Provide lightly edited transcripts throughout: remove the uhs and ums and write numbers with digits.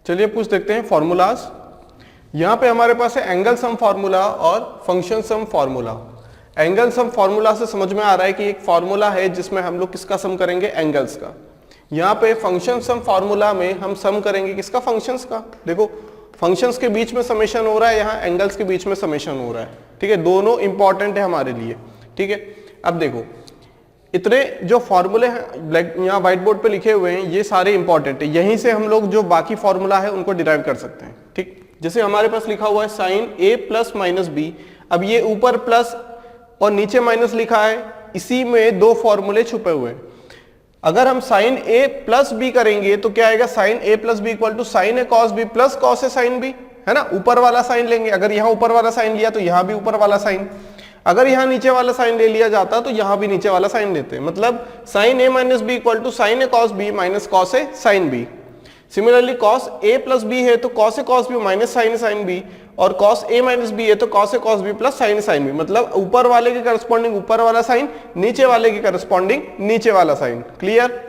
चलिए कुछ देखते हैं फॉर्मूलाज। यहाँ पे हमारे पास है एंगल सम फार्मूला और फंक्शन सम फार्मूला। एंगल सम फार्मूला से समझ में आ रहा है कि एक फार्मूला है जिसमें हम लोग किसका सम करेंगे, एंगल्स का। यहाँ पे फंक्शन सम फार्मूला में हम सम करेंगे किसका, फंक्शंस का। देखो फंक्शंस के बीच में समेशन हो रहा है, यहाँ एंगल्स के बीच में समेशन हो रहा है, ठीक है। दोनों इंपॉर्टेंट है हमारे लिए, ठीक है। अब देखो इतने जो फॉर्मूले हैं ब्लैक यहाँ व्हाइट बोर्ड पे लिखे हुए हैं, ये सारे इंपॉर्टेंट है। यहीं से हम लोग जो बाकी फॉर्मूला है उनको डिराइव कर सकते हैं, ठीक। जैसे हमारे पास लिखा हुआ है sine A plus minus B. अब ये ऊपर प्लस और नीचे माइनस लिखा है, इसी में दो फॉर्मूले छुपे हुए हैं। अगर हम साइन ए प्लस बी करेंगे तो क्या आएगा, sine A plus B equal to sine A cos B plus cos A sine B, है ना। ऊपर वाला साइन लेंगे, अगर यहाँ ऊपर वाला साइन लिया तो यहाँ भी ऊपर वाला साइन, अगर यहाँ नीचे वाला साइन ले लिया जाता तो यहाँ भी नीचे वाला साइन लेते हैं। मतलब sine A minus B equal to sine A cos B minus cos A sine B. Similarly cos A plus B है तो cos A cos B minus sine sine B, और कॉस ए माइनस बी है तो cos A cos B plus sine sine B. मतलब ऊपर वाले के corresponding ऊपर वाला साइन, नीचे वाले के करस्पॉन्डिंग नीचे वाला sine. Clear.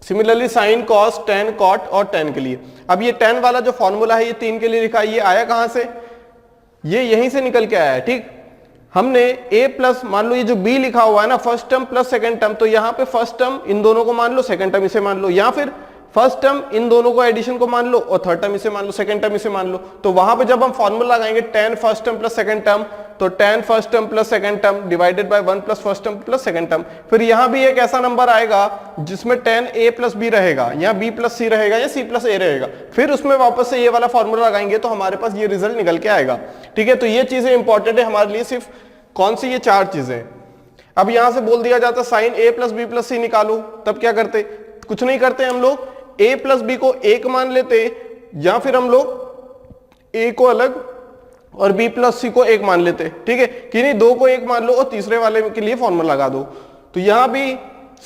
Similarly sine cos tan cot और टेन के लिए। अब ये टेन वाला जो फॉर्मूला है ये 3 के लिए लिखा है, ये आया कहां से, ये यहीं से निकल के आया है, ठीक। हमने a प्लस मान लो ये जो b लिखा हुआ है ना, first term plus second term, तो यहाँ पे फर्स्ट टर्म इन दोनों को मान लो, सेकंड टर्म इसे मान लो, या फिर फर्स्ट टर्म इन दोनों को एडिशन को मान लो और थर्ड टर्म इसे मान लो, सेकंड टर्म इसे मान लो। तो वहां पे जब हम फॉर्मूला लगाएंगे tan first term plus second term, तो tan first term plus second term divided by 1 plus first term plus second term. फिर यहाँ भी एक ऐसा नंबर आएगा जिसमें tan a प्लस बी रहेगा, या b प्लस सी रहेगा, या c प्लस a रहेगा। फिर उसमें वापस से ये वाला फॉर्मूला लगाएंगे तो हमारे पास ये रिजल्ट निकल के आएगा, ठीक है। तो ये चीजें इंपॉर्टेंट है हमारे लिए, सिर्फ कौन सी, ये 4 चीजें। अब यहां से बोल दिया जाता sign A plus B plus सी निकालो, तब क्या करते, कुछ नहीं करते, हम लोग a प्लस बी को 1 मान लेते, या फिर हम लोग a को अलग और b प्लस सी को 1 मान लेते, ठीक है। कि नहीं, 2 को 1 मान लो और तीसरे वाले के लिए फॉर्मूला लगा दो। तो यहां भी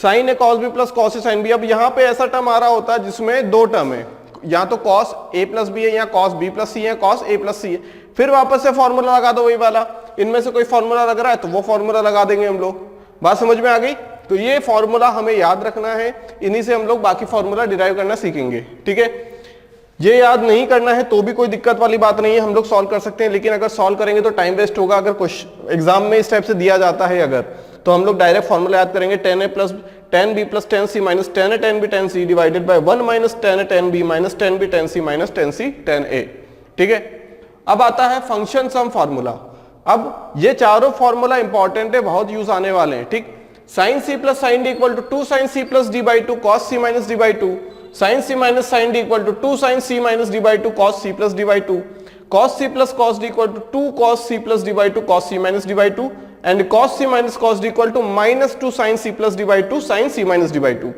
sign A cos B plus cos A sine B. अब यहां पे ऐसा टर्म आ रहा होता है जिसमें 2 टर्म है, या तो कॉस ए प्लस बी है, या कॉस बी प्लस सी है, कॉस ए प्लस सी है। फिर वापस से फॉर्मूला लगा दो वही वाला, इनमें से कोई फॉर्मूला लग रहा है तो वो फॉर्मूला लगा देंगे हम लोग। बात समझ में आ गई। तो ये फॉर्मूला हमें याद रखना है, इन्हीं से हम लोग बाकी फॉर्मूला डिराइव करना सीखेंगे, ठीक है। ये याद नहीं करना है तो भी कोई दिक्कत वाली बात नहीं है, हम लोग सॉल्व कर सकते हैं, लेकिन अगर सॉल्व करेंगे तो टाइम वेस्ट होगा। अगर कुछ एग्जाम में इस टाइप से दिया जाता है अगर, तो हम लोग डायरेक्ट फॉर्मूला याद करेंगे, tan a plus tan b plus tan c minus tan a tan b tan c divided by 1 minus tan a tan b minus tan b tan c minus tan c tan a, ठीक है। अब आता है function सम formula. अब ये चारों formula important है, बहुत यूज आने वाले हैं, ठीक। Sine C plus sine D equal to 2 sine C plus D by 2 cos C minus D by 2, sine C minus sine D equal to 2 sine C minus D by 2 cos C plus D by 2, cos C plus cos D equal to 2 cos C plus D by 2 cos C minus D by 2, and cos C minus cos D equal to minus 2 sine C plus D by 2 sine C minus D by 2।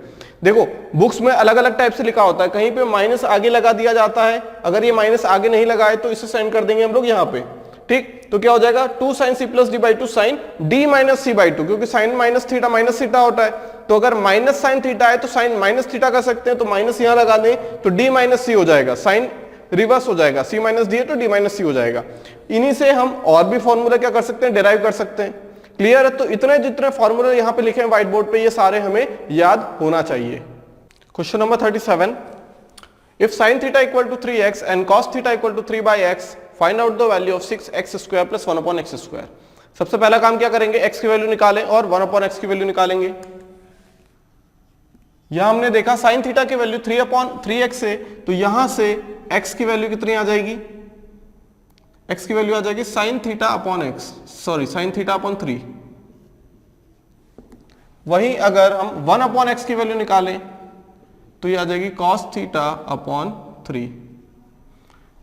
देखो books में अलग अलग type से लिखा होता है, कहीं पे माइनस आगे लगा दिया जाता है, अगर ये माइनस आगे नहीं लगाए तो इसे साइन कर देंगे हम लोग यहाँ पे, ठीक। तो क्या हो जाएगा 2 sine C plus D by 2 sine D minus C by 2, क्योंकि साइन माइनस थीटा होता है, तो अगर माइनस साइन थीटा है तो साइन माइनस थीटा कर सकते हैं, तो माइनस यहां लगा दें तो डी माइनस सी हो जाएगा, साइन रिवर्स हो जाएगा, सी माइनस डी है तो डी माइनस सी हो जाएगा। इन्हीं से हम और भी फॉर्मूला क्या कर सकते हैं, डिराइव कर सकते हैं। क्लियर है। तो इतने जितने फॉर्मूला यहाँ पे लिखे हैं व्हाइट बोर्ड पे, ये सारे हमें याद होना चाहिए। Question number 37, if sine theta equal to 3x and cos theta equal to 3/x, find out the value of 6x square plus 1/x square. सबसे पहला काम क्या करेंगे, x की वैल्यू निकालें और 1/x की वैल्यू निकालेंगे। यहां हमने देखा साइन थीटा की वैल्यू 3/3x है, तो यहां से x की वैल्यू कितनी आ जाएगी, x की वैल्यू आ जाएगी sine theta upon x, sorry sine theta upon 3। वहीं अगर हम 1/x की वैल्यू निकालें तो ये आ जाएगी कॉस थीटा अपॉन 3,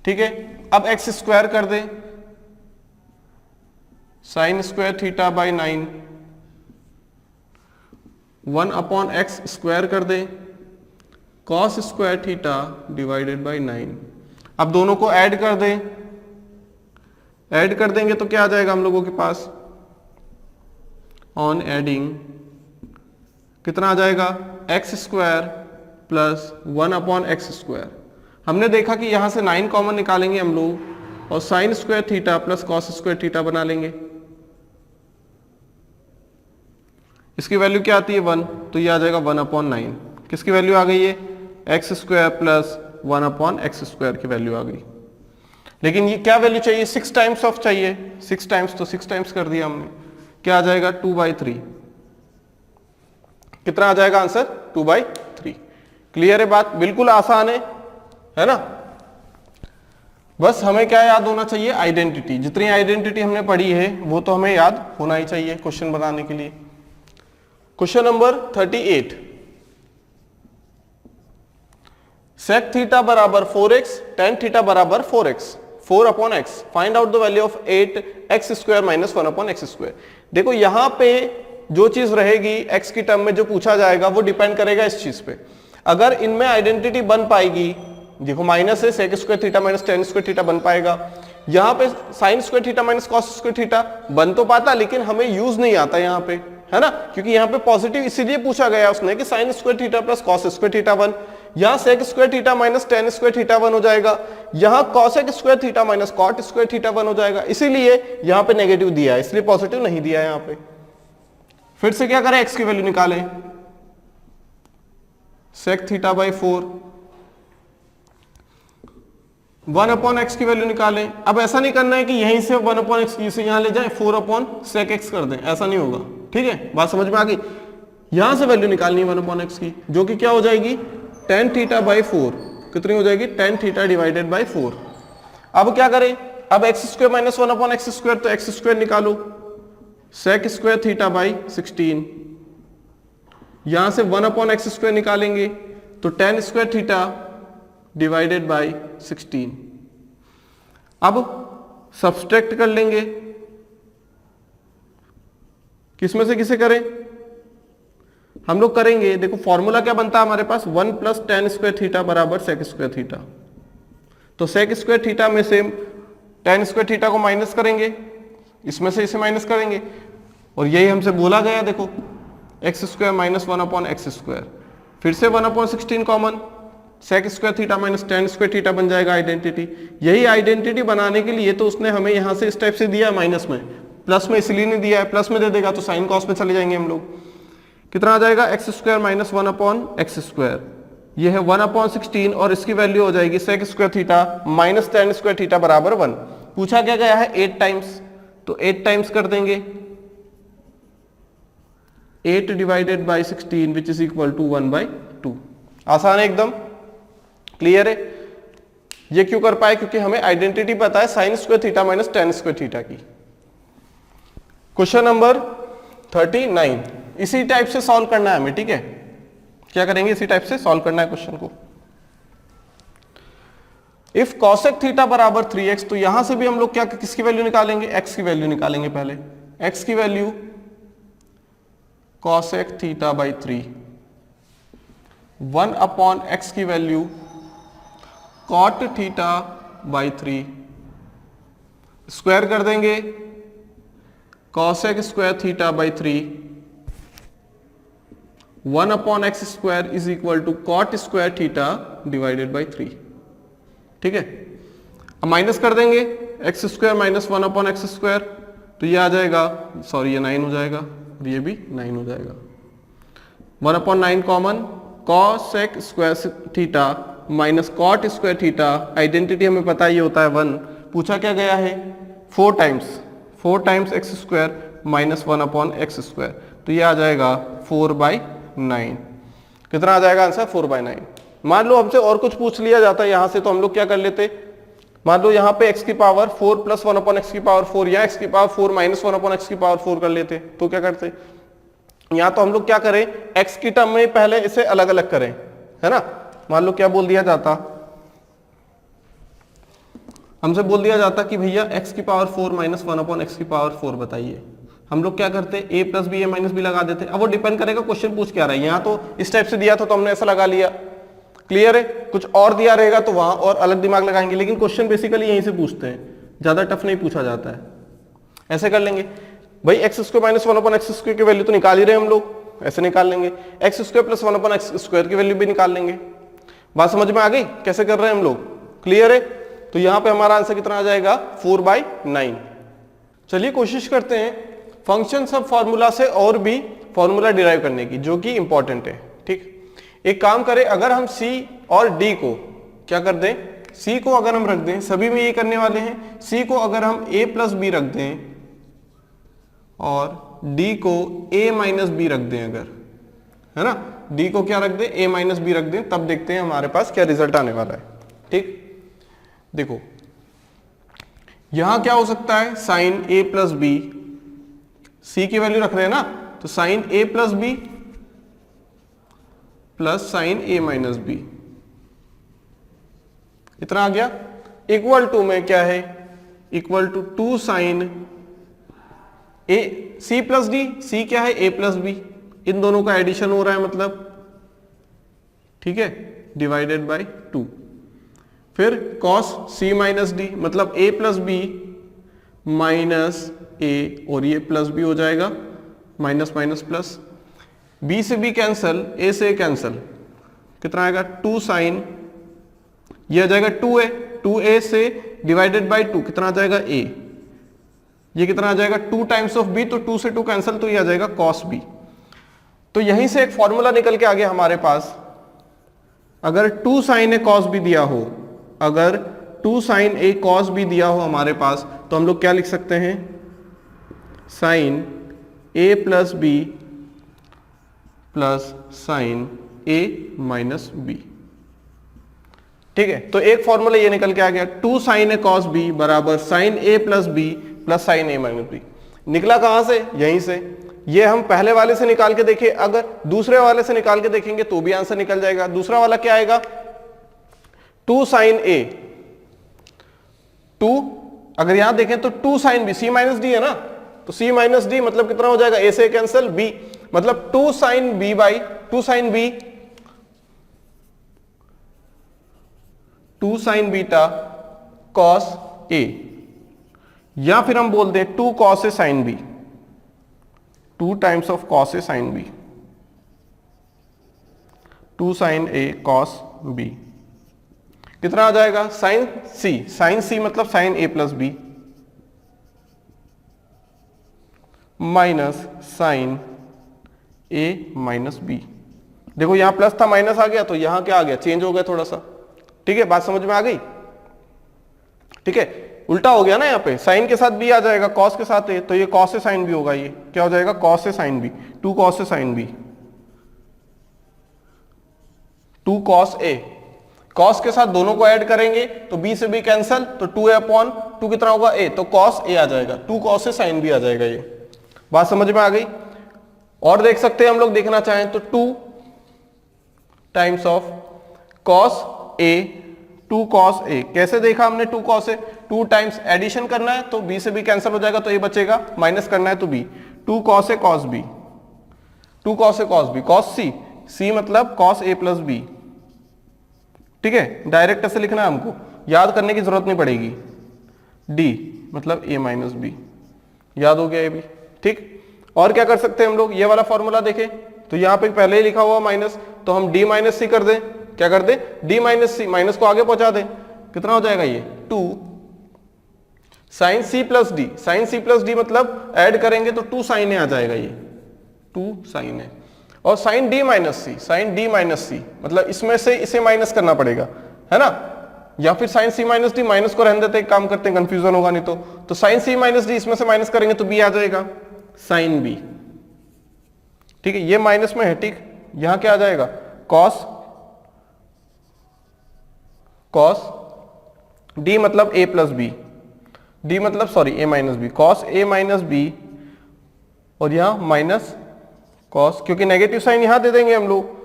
ठीक है। अब x स्क्वायर कर दे, sine square theta by 9, 1/x square कर दे, cos square theta divided by 9। अब दोनों को ऐड कर दे, ऐड कर देंगे तो क्या आ जाएगा हम लोगों के पास, ऑन एडिंग कितना आ जाएगा, x square plus 1/x square. हमने देखा कि यहां से 9 कॉमन निकालेंगे हम लोग और sine square theta plus cos square theta बना लेंगे। इसकी वैल्यू क्या आती है 1, तो ये आ जाएगा 1/9। किसकी वैल्यू आ गई है, x square plus 1 upon X square की वैल्यू आ गई। लेकिन ये क्या वैल्यू चाहिए, 6 टाइम्स ऑफ चाहिए, 6 टाइम्स, तो 6 टाइम्स कर दिया हमने, क्या आ जाएगा 2/3। कितना आ जाएगा आंसर, 2/3। क्लियर है बात, बिल्कुल आसान है ना। बस हमें क्या याद होना चाहिए, आइडेंटिटी। जितनी आइडेंटिटी हमने पढ़ी है वो तो हमें याद होना ही चाहिए क्वेश्चन बनाने के लिए। क्वेश्चन नंबर 38, sec थीटा बराबर 4x, tan थीटा बराबर 4x, 4 upon x, find out the value of 8x square minus 1 upon X square. देखो यहां पे जो चीज रहेगी x की टर्म में जो पूछा जाएगा वो डिपेंड करेगा इस चीज पे। अगर इनमें आइडेंटिटी बन पाएगी, देखो माइनस है, sec square theta minus tan square theta बन पाएगा, यहाँ पे sin square theta minus cos square theta बन तो पाता, लेकिन हमें यूज नहीं आता यहाँ पे, है ना, क्योंकि यहाँ पे पॉजिटिव इसीलिए पूछा गया उसने कि sin square theta plus cos square theta 1, यहाँ sec square theta minus tan square theta 1 हो जाएगा, यहाँ cosec square theta minus cot square theta 1 हो जाएगा, इसीलिए यहाँ पे नेगेटिव दिया है, इसलिए पॉजिटिव नहीं दिया है यहाँ पे। फिर से क्या करें, x की वैल्यू निकालें, sec theta by 4, 1 upon X की वैल्यू निकालें। अब ऐसा नहीं करना है कि यहीं से 1 अपॉन एक्स से यहां ले जाए 4 अपॉन सेक एक्स कर दें, ऐसा नहीं होगा, ठीक है, बात समझ में आ गई। यहां से वैल्यू निकालनी है 1 अपॉन एक्स की, जो कि क्या हो जाएगी tan थीटा बाई 4, कितनी हो जाएगी tan थीटा डिवाइडेड बाई 4। अब क्या करें, अब x square minus 1 upon X square, तो एक्स स्क्वायर निकालो, सेक स्क्वायर थीटा बाई 16, यहां से 1 अपॉन एक्स स्क्वायर निकालेंगे तो tan square theta divided by 16। अब सब्सट्रैक्ट कर लेंगे, किसमें से किसे करें, हम लोग करेंगे, देखो फॉर्मूला क्या बनता है हमारे पास, 1 प्लस tan स्क्वायर थीटा बराबर सेक स्क्वायर थीटा। तो सेक स्क्वायर थीटा में से tan स्क्वायर थीटा को माइनस करेंगे, इसमें से इसे माइनस करेंगे, और यही हमसे बोला गया, देखो X square minus 1 upon X square, फिर से 1 upon 16 common, sec square theta minus tan square theta बन जाएगा आइडेंटिटी। यही आइडेंटिटी बनाने के लिए तो उसने हमें यहां से इस टाइप से दिया माइनस में, प्लस में इसलिए नहीं दिया है, प्लस में दे देगा तो साइन कॉस में चले जाएंगे हम लोग। कितना आ जाएगा, x square minus 1 upon X square, ये है 1 अपॉन 16, और इसकी वैल्यू हो जाएगी sec square theta minus tan square theta बराबर 1। पूछा क्या गया है 8 टाइम्स, तो 8 टाइम्स कर देंगे, 8 divided by 16 which is equal to 1/2। आसान है एकदम, क्लियर है। ये क्यों कर पाए, क्योंकि हमें आइडेंटिटी पता है sine square theta minus tan square theta की। क्वेश्चन नंबर 39, इसी टाइप से सॉल्व करना है हमें, ठीक है, क्या करेंगे, इसी टाइप से सॉल्व करना है क्वेश्चन को। इफ cosec थीटा बराबर 3x, तो यहां से भी हम लोग क्या किसकी वैल्यू निकालेंगे, x की वैल्यू निकालेंगे पहले, x की वैल्यू cosec थीटा बाई 3, 1 अपॉन x की value cot theta by 3, square कर देंगे cosec square theta by 3, 1 upon X square is equal to cot square theta divided by 3, ठीक है। अब माइनस कर देंगे X square minus 1 upon X square, तो ये आ जाएगा, सॉरी ये 9 हो जाएगा, और ये भी 9 हो जाएगा, 1 upon 9 common, cosec square theta minus cot square theta, identity हमें पता ही होता है 1, पूछा क्या गया है 4 times x square minus 1 upon X square, तो ये आ जाएगा 4/9। कितना आ जाएगा आंसर, 4/9। मान लो हमसे और कुछ पूछ लिया जाता है यहां से, तो हम लोग क्या कर लेते, मान लो यहाँ पे x की पावर 4 प्लस 1 अपॉन एक्स की पावर 4, या x की पावर 4 माइनस 1 अपॉन एक्स की पावर 4 कर लेते, तो क्या करते, यहाँ तो हम लोग क्या करें, x की टर्म में पहले इसे अलग अलग करें, है ना। मान लो क्या बोल दिया जाता, हमसे बोल दिया जाता कि भैया x की पावर 4 माइनस 1 अपॉन एक्स की पावर 4 बताइए, हम लोग क्या करते, a plus B A minus B लगा देते। अब वो डिपेंड करेगा क्वेश्चन पूछ क्या रहा है, यहाँ तो इस टाइप से दिया था तो हमने ऐसा लगा लिया, क्लियर है। कुछ और दिया रहेगा तो वहां और अलग दिमाग लगाएंगे, लेकिन क्वेश्चन बेसिकली यहीं से पूछते हैं, ज्यादा टफ नहीं पूछा जाता है। ऐसे कर लेंगे भाई, x square minus 1 upon X square की वैल्यू तो निकाल ही रहे हम लोग, ऐसे निकाल लेंगे, x square plus 1 upon X square की वैल्यू भी निकाल लेंगे। बात समझ में आ गई कैसे कर रहे हैं हम लोग, क्लियर है। तो यहां पे हमारा आंसर कितना आ जाएगा, 4/9। चलिए कोशिश करते हैं फंक्शन सब फॉर्मूला से और भी फॉर्मूला डिराइव करने की, जो कि इंपॉर्टेंट है, ठीक। एक काम करें, अगर हम C और D को क्या कर दें, c को अगर हम रख दें, सभी में ये करने वाले हैं, c को अगर हम a प्लस बी रख दें और d को a माइनस बी रख दें, अगर, है ना, d को क्या रख दें, a माइनस बी रख दें, तब देखते हैं हमारे पास क्या रिजल्ट आने वाला है। ठीक, देखो यहां क्या हो सकता है, sine a plus B, C की वैल्यू रख रहे हैं ना, तो sine a plus B plus sine a minus B, इतना आ गया। इक्वल टू में क्या है, equal to 2 sine a, c plus D, C क्या है, a प्लस बी, इन दोनों का एडिशन हो रहा है मतलब, ठीक है, डिवाइडेड बाय 2, फिर cos c माइनस डी मतलब a plus B minus a, और ये प्लस बी हो जाएगा, माइनस माइनस प्लस, b से b कैंसल, a से a कैंसल, कितना आएगा 2 साइन, ये आ जाएगा 2a, 2a से डिवाइडेड बाय 2 कितना आ जाएगा a, ये कितना आ जाएगा 2 टाइम्स ऑफ b, तो 2 से 2 कैंसल, तो ये आ जाएगा cos b। तो यहीं से एक फॉर्मूला निकल के आ गया हमारे पास, अगर 2 साइन a cos b दिया हो, अगर 2 साइन a cos b दिया हो हमारे पास, तो हम लोग क्या लिख सकते हैं, sine a plus B plus sine a minus B. ठीक है, तो एक फॉर्मूला ये निकल के आ गया, 2 साइन a cos b बराबर sine a plus B plus sine a minus B. निकला कहां से, यहीं से। ये हम पहले वाले से निकाल के देखें, अगर दूसरे वाले से निकाल के देखेंगे तो भी आंसर निकल जाएगा। दूसरा वाला क्या आएगा, 2 साइन a, 2, अगर यहां देखें तो 2 sine b, c minus D है ना, तो c माइनस डी मतलब कितना हो जाएगा, a से कैंसिल, b मतलब 2 sine b by 2 sine b, 2 sine beta cos a, या फिर हम बोल दें 2 cos a sin b, 2 times of cos a sin b, 2 sine a cos b, कितना आ जाएगा, साइन c, साइन c मतलब sine a plus B minus sine a minus B. देखो यहां प्लस था माइनस आ गया, तो यहां क्या आ गया, चेंज हो गया थोड़ा सा। ठीक है, बात समझ में आ गई। ठीक है, उल्टा हो गया ना, यहाँ पे साइन के साथ b आ जाएगा, कॉस के साथ a, तो ये कॉस से साइन b होगा, ये क्या हो जाएगा, कॉस से साइन b, 2 कॉस से sine b, 2 cos a, cos के साथ दोनों को ऐड करेंगे तो b से b कैंसल, तो 2a अपॉन 2 कितना होगा a, तो कॉस a आ जाएगा, 2 कॉस से साइन b आ जाएगा। ये बात समझ में आ गई। और देख सकते हैं हम लोग, देखना चाहें तो 2 times of cos a, 2 cos a, कैसे देखा हमने 2 cos a, 2 टाइम्स एडिशन करना है तो b से b कैंसिल हो जाएगा, तो a बचेगा, माइनस करना है तो b, 2 cos a cos b, 2 cos a cos b, cos c, c मतलब cos a प्लस b। ठीक है, डायरेक्ट ऐसे लिखना है हमको, याद करने की जरूरत नहीं पड़ेगी, d मतलब a माइनस b, याद हो गया ये भी। ठीक, और क्या कर सकते हैं हम लोग, ये वाला फॉर्मूला देखें तो यहाँ पे पहले ही लिखा हुआ माइनस, तो हम d माइनस सी कर दें, क्या कर दे, d माइनस सी, माइनस को आगे पहुंचा दे, कितना हो जाएगा ये 2 sine c plus D, sine c plus D मतलब ऐड करेंगे तो 2 साइन a आ जाएगा, ये 2 साइन a, और sine d minus C, sine d minus C मतलब इसमें से इसे माइनस करना पड़ेगा, है ना, या फिर sine c minus D, minus को रहने देते, काम करते हैं, कंफ्यूजन होगा नहीं तो साइन c माइनस डी इसमें से माइनस करेंगे तो b आ जाएगा, साइन b। ठीक है, ये माइनस में है। ठीक, यहां क्या आ जाएगा, कॉस, कॉस d मतलब a प्लस बी, d मतलब sorry a minus B, cos a minus B, और यहां माइनस कॉस, क्योंकि नेगेटिव साइन यहां दे देंगे हम लोग,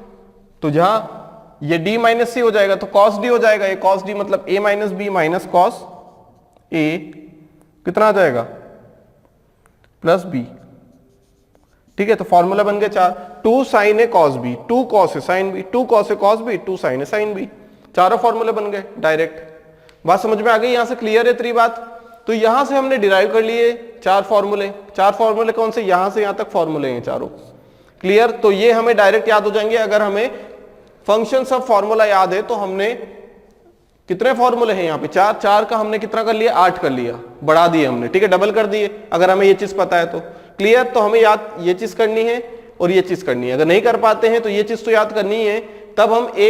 तो जहां ये d माइनस सी हो जाएगा तो कॉस d हो जाएगा, ये कॉस d मतलब a minus B minus cos a, कितना आ जाएगा, प्लस b। ठीक है, तो फॉर्मूला बन गए 4, 2 sign A cos B, 2 cos A sine B, 2 cos A cos B, 2 sign A sine B, चारों फॉर्मूले बन गए डायरेक्ट। बात समझ में आ गई, यहां से क्लियर है तेरी बात। तो यहां से हमने डिराइव कर लिए 4 फॉर्मूले, 4 फॉर्मूले कौन से, यहां से यहां तक फॉर्मूले हैं चारों, क्लियर। तो ये हमें डायरेक्ट याद हो जाएंगे, अगर हमें फंक्शन सब फॉर्मूला याद है तो हमने कितने फॉर्मूले हैं यहाँ पे, 4, 4 का हमने कितना कर लिया, 8 कर लिया, बढ़ा दिए हमने। ठीक है, डबल कर दिए, अगर हमें ये चीज पता है तो क्लियर। तो हमें याद ये चीज करनी है और ये चीज करनी है, अगर नहीं कर पाते हैं तो ये चीज तो याद करनी है, तब हम a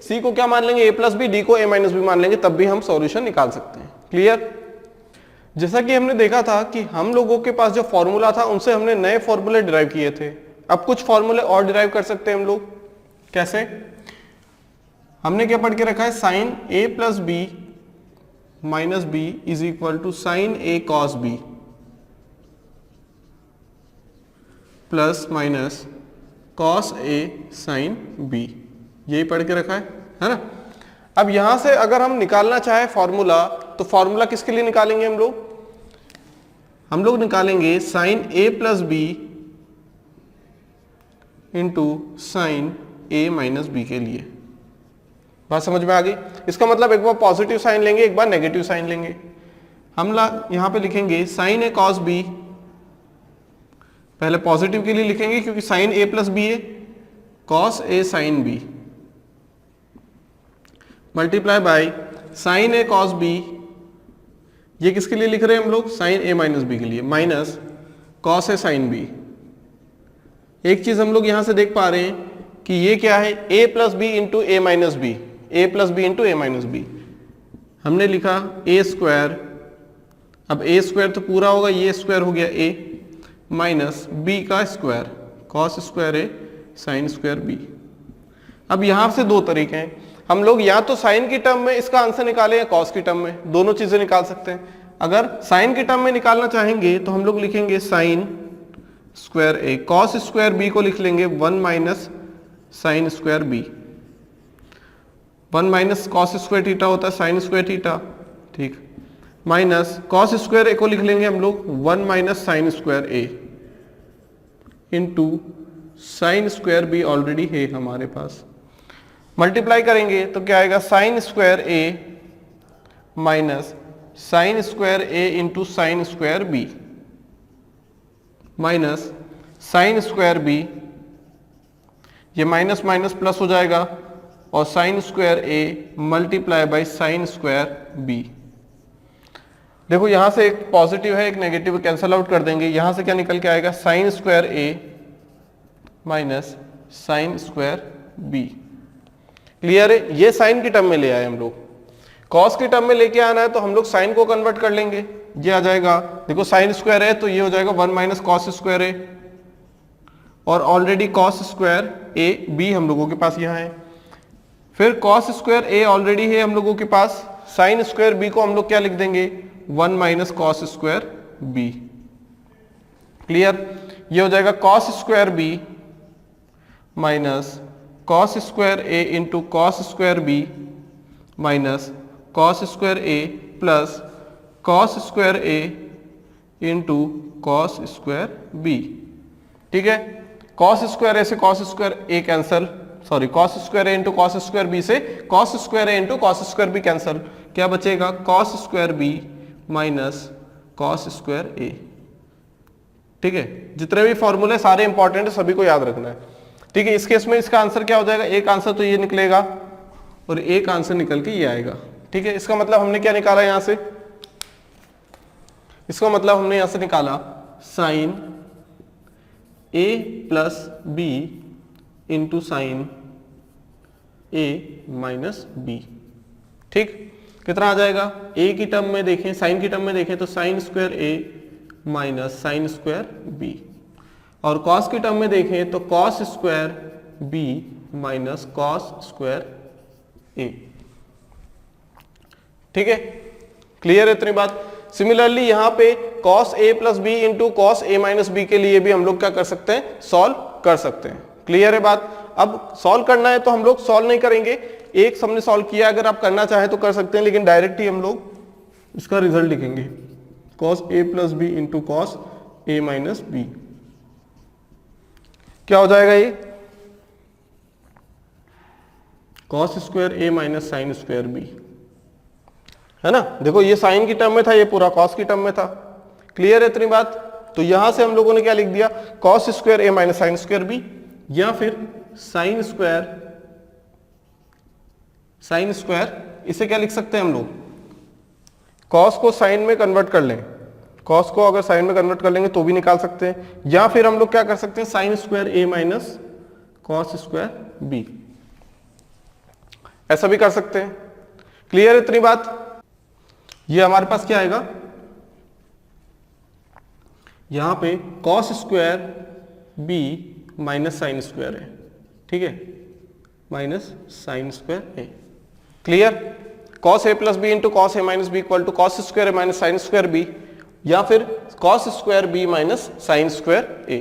सी को क्या मान लेंगे, ए प्लस बी, डी को ए माइनस बी मान लेंगे, तब भी हम सॉल्यूशन निकाल सकते हैं। क्लियर? जैसा कि हमने देखा था कि हम लोगों के पास जो फॉर्मूला था उनसे हमने नए फॉर्मूले डिराइव किए थे। अब कुछ फॉर्मूले और डिराइव कर सकते हैं हम लोग। कैसे? हमने क्या पढ़ के रखा है, sine A plus B minus B is equal to sine A cos B plus minus cos A sine B, यही पढ़ के रखा है ना। अब यहां से अगर हम निकालना चाहे फॉर्मूला, तो फॉर्मूला किसके लिए निकालेंगे हम लोग निकालेंगे sign A plus B into sine A minus B के लिए। बात समझ में आ गई? इसका मतलब एक बार पॉजिटिव साइन लेंगे, एक बार नेगेटिव साइन लेंगे। हम यहां पे लिखेंगे साइन ए कॉस बी, पहले पॉजिटिव के लिए लिखेंगे क्योंकि साइन ए प्लस बी है, cos A sine B multiply by sine A cos B, ये किसके लिए लिख रहे हैं हम लोग, साइन ए माइनस बी के लिए, minus cos A sine B. एक चीज हम लोग यहां से देख पा रहे हैं कि ये क्या है, ए प्लस बी इंटू ए माइनस बी, ए प्लस बी इंटू ए माइनस बी। हमने लिखा ए स्क्वायर, अब ए स्क्वायर तो पूरा होगा, ये स्क्वायर हो गया ए, माइनस बी का स्क्वायर, कॉस स्क्वायर ए साइन स्क्वायर बी। अब यहां से दो तरीके हैं, हम लोग या तो साइन की टर्म में इसका आंसर निकालें या कॉस की टर्म में, दोनों चीजें निकाल सकते हैं। अगर साइन की टर्म में निकालना चाहेंगे तो हम लोग लिखेंगे sine square A, cos square B को लिख लेंगे 1 minus sine square B, 1 minus cos square theta होता है साइन स्क्वायर थीटा, ठीक, माइनस कॉस स्क्वायर ए को लिख लेंगे हम लोग 1 minus sine square A into sine square B already है हमारे पास। मल्टीप्लाई करेंगे तो क्या आएगा, sine square A minus sine square A into sine square B minus sine square B, ये माइनस माइनस प्लस हो जाएगा, और sine square A multiply by sine square B. देखो यहां से एक पॉजिटिव है एक नेगेटिव, कैंसल आउट कर देंगे, यहां से क्या निकल के आएगा, sine square A minus sine square B. Clear है? ये साइन की टर्म में ले आए हम लोग। कॉस की टर्म में लेके आना है तो हम लोग साइन को कन्वर्ट कर लेंगे, ये आ जाएगा, देखो साइन स्क्वायर है तो ये हो जाएगा 1 माइनस कॉस स्क्वायर ए, और already cos square A B हम लोगों के पास यहाँ है, फिर कॉस स्क्वायर ए ऑलरेडी है हम लोगों के पास, साइन स्क्वायर बी को हम लोग क्या लिख देंगे, 1 minus cos square B. Clear? ये हो जाएगा cos square B minus cos square A into cos square B minus cos square A plus cos square A into cos square B. ठीक है? कॉस स्क्वायर ए से cos square A cancel, sorry cos square A into cos square B से cos square A into cos square B cancel, क्या बचेगा, cos square B minus cos square A. ठीक है? जितने भी फॉर्मूले सारे इंपॉर्टेंट है, सभी को याद रखना है। ठीक है? इस केस में इसका आंसर क्या हो जाएगा, एक आंसर तो ये निकलेगा और एक आंसर निकल के ये आएगा। ठीक है? इसका मतलब हमने क्या निकाला यहां से, इसका मतलब हमने यहां से निकाला sign A plus B into sine A minus B. ठीक? कितना आ जाएगा, ए की टर्म में देखें, साइन की टर्म में देखें तो sine square A minus sine square B, और कॉस की टर्म में देखें तो cos square B minus cos square A. ठीक है? क्लियर है इतनी बात? सिमिलरली यहां पे cos A plus B into cos A minus B के लिए भी हम लोग क्या कर सकते हैं, सॉल्व कर सकते हैं। क्लियर है बात? अब सॉल्व करना है तो हम लोग सॉल्व नहीं करेंगे, एक हमने सॉल्व किया, अगर आप करना चाहें तो कर सकते हैं, लेकिन डायरेक्ट ही हम लोग इसका रिजल्ट लिखेंगे, cos A plus B into cos A minus B. क्या हो जाएगा ये, cos square A minus sine square B, है ना। देखो ये साइन की टर्म में था, ये पूरा कॉस की टर्म में था। क्लियर है इतनी बात? तो यहां से हम लोगों ने क्या लिख दिया, cos square A minus sine square B, या फिर साइन स्क्वायर, इसे क्या लिख सकते हैं हम लोग, कॉस को साइन में कन्वर्ट कर लें, कॉस को अगर साइन में कन्वर्ट कर लेंगे तो भी निकाल सकते हैं, या फिर हम लोग क्या कर सकते हैं, sign square A minus cos square B. ऐसा भी कर सकते हैं। क्लियर है इतनी बात? ये हमारे पास क्या आएगा, यहां पे cos square B minus sine square है, ठीक है, minus sine square A. Clear? Cos A plus B into cos A minus B equal to cos square A minus sine square B, या फिर cos square B minus sine square ए।